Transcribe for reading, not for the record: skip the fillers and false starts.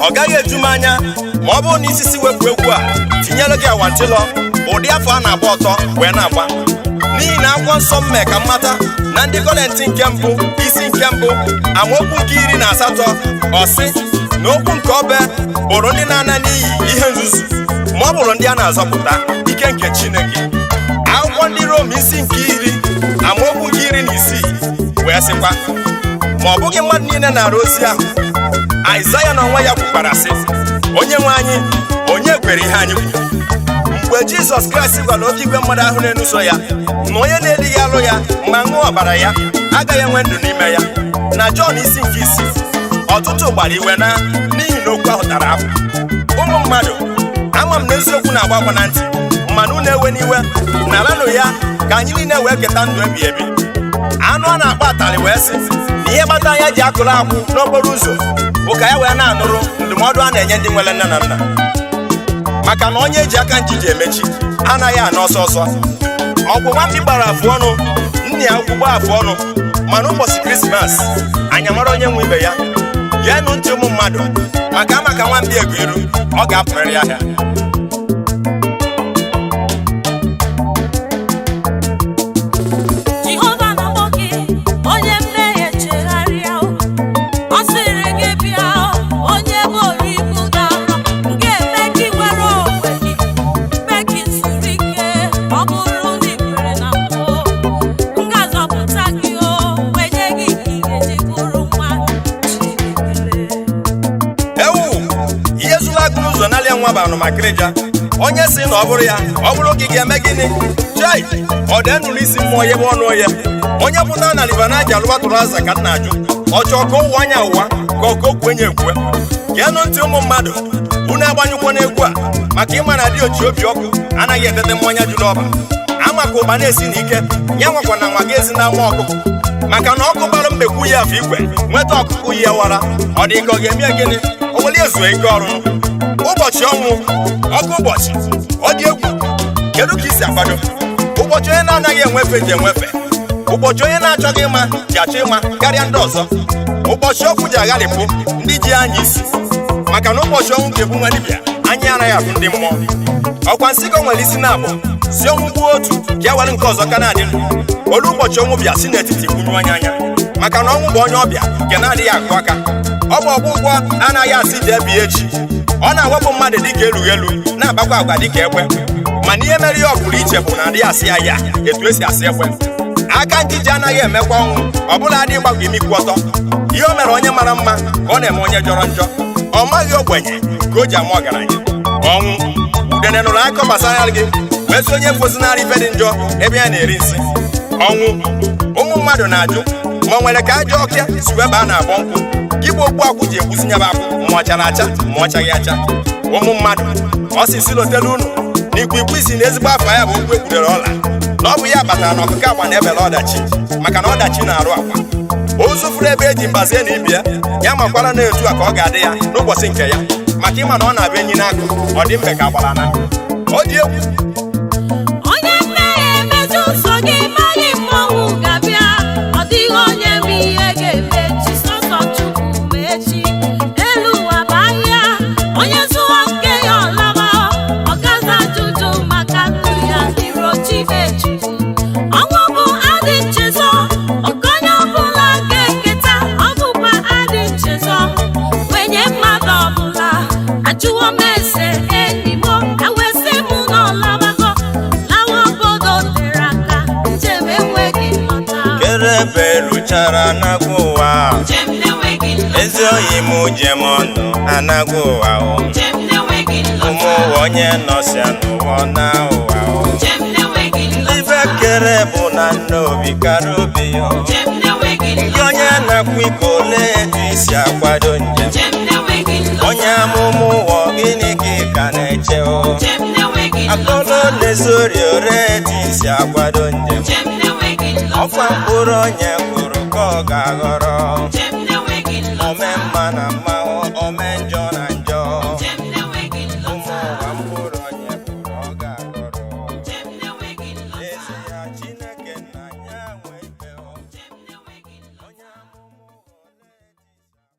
ọ gaghị eju m anya ma ọ bụrụ na isisi wepụ egwu a tinyere gị awantịlọ ụdị afọ a na-agba ọtọ wee na-agba n'ihi na akwụkwọ nsọ mme ka mmata na ndị Kọrentị nke mbụ isi nke mbụ amaokwu nke 18 ọ sị na okwu nke obe bụrụ ndị na-ana n'iyi ihe nzuzu ma ọ bụrụ ndị a na-azọpụta ike nke Chineke. Akwụkwọ ndị Rom isi nke 10 amaokwu nke 16 wee sịkwa ma ọ bụghị mmadụ niile na-arụ ozi ahụ. Aịzaya n'onwe ya kwukwara sị onye nwe anyị onye kwere ihe anyị kwuru. Mgbe Jizọs Kraịst gwara oke igwe mmadụ ahụ na-enuso ya na onye na-erighị alụ ya ma ṅụọ ọbara ya agaghị enwe ndụ n'ime ya, na Jọn isi nke 6 ọtụtụ gbara iwe n'ihi na okwu ahụ tara afụ. Ụmụ mmadụ, ama m na eziokwu na-agba agba na ntị, mana unu ewe n'iwe na alanụ ya ka anyị niile wee keta ndụ ebi ebi. Anụ a na-akpa atarị wee sị na ihe kpata anya ji akụrụ akwụ n'okporo ụzọ bụ ka ya wee na-anụrụ ndụmọdụ a na-enye ndị nwere nne na nna, maka na onye eji aka njiji emechi anaghị anọ ọsọ ọsọ. Ọgwụ nwamkpi gbara afụ ọnụ, nne ya ukwu gba afụ ọnụ, mana ụbọchị Krismas anya mara onye nwe ibe ya. Geenụ ntị ụmụ mmadụ, maka ama ka nwamkpi ego iru ọ ga-apụrịrị ahịa. Onye si na ọ bụrụ ya ọ bụrụ gị ga-eme gịnị? Chai, ọ dị nụrụ isi mmụọ ya ebe ọnụ ya. Onye pụta na Libanaj alụwa tụrụ aza ka nna ajụ ọ chọọ ka ụwa anya ụwa ka ọkọ kwenye ekwe. Geenụ ntị ụmụ mmadụ, unu agbanyụkwa n'egwu a maka ịma na dị oji obi ọkụ anaghị edete mmanya jụrụ ọba. Ama ka ụba na-esi n'ike ya nwakwa na nwa gị ezi na ama ọkụkụ, maka na ọkụ gbara mbekwu ya afọ igwe nweta ọkụkụ ya wara. Ọ dị ka ọ ga-eme gịnị? O weli ezuo ike ọrụ. Ụbọchị ọnwụ ọkụ ụbọchị ọ dị egwu. Kedu ka isi akwado? Ụbọchị onye na-anaghị enwefe ji enwefe, ụbọchị onye na-achọghị ịma ji achọ ịma karịa ndị ọzọ, ụbọchị ọkụ ji agharịpụ ndị ji anya isi, maka na ụbọchị ọnwụ ga-egbu nwa dibịa anyị anaghị abụ ndị mmụọ. Ọkwa nsị ka o nwere isi na-abụ si ọnwụ gbuo otu ka e were nke ọzọ ka na-adị ndụ. Olu ụbọchị ọnwụ bịa si n'etiti kwunyu anya, maka na ọnwụ bụ onye ọbịa nke na-adịghị akụ aka. Ọ bụ ọgwụgwọ anaghị asị jee bịa echi. Ọ na-awapụ mmadụ dịka erughị elu na-agbakwa agwa dịka ekwe, mana ihe mere ya ọ pụrụ iche bụ na adịghị asị ya ya etu esi asị ekwe. Aka njiji anaghị emekwa ọnwụ, ọ bụla adịghị gbagwa imi kwụ ọtọ. Ihe o mere onye mara mma ka ọ na-eme onye jọrọ njọ. Ọ maghị ogbenye ka o ji ama ọgaranya. Ọnwụ udene nụrụ aka gbasara gị wee sị onye fozinarị ife dị njọ ebe ya na-eri nsị. Ọnwụ ụmụ mmadụ na-ajụ ma o nwere ka ajọ ọkịa si wee baa na abọ nkwụ gị bụ okpu akwụ ji egbusi nyaba akwụ ma ọ chara acha ma ọ chaghị acha. Ụmụ mmadụ ọ si lotelu unu na ikwu isi na ezigbo afọ ya bụ okwu ekwudere ọla, na ọ bụ ya kpatara na ọkụkọ agba na-ebele ọdachi, maka na ọdachi na-arụ akwa. Ozu furu ebe eji mbazie na ibia ya makwara na etu a ka ọ ga-adị ya n'ụbọchị nke ya, maka ịma na ọ na-abịa enyi n'akụ ọ dị mbe ka agbara na ọ dị egwu. Onye mmehie emezu nsọ gị maghị mmọnwụ ga-abịa, ọ dịghị onye bụ ihe ga-eme Jisọsọ Chukwu ma echi. Elu ụwa bụ ahịa, onye zụwa nke ya ọlama, ọ gaza ajụjụ maka ndụ ya n'iro Chineke. Ọnwụ bụ adị nchezọ, okenye ọbụla ga-eketa, ọ bụkwa adị nchezọ. Wenye mmadụ ọbụla ajụwo m ese enyi m, ewesị m n'ọlabago lawa obodo tere aka, njem enweghị nlọta. Kerebe luchara anagwa ụwa, ezi oyi m jem ọnụ anagwa ụwa. Ụmụ ụwa onye nọsịa n'ụwa na ụwa. Ife kere bụ na nne obi kara obi ya. Ndị onye na-akwa iko ole etu isi akwado njem. Onye amụmụ ụwa gịnị ka ị ka na-eche o? Akọlọ na-ezori ore etu isi akwado njem. Ọkwa mkpụrụ onye kwuru ka ọ ga-aghọrọ. Ome mma na mma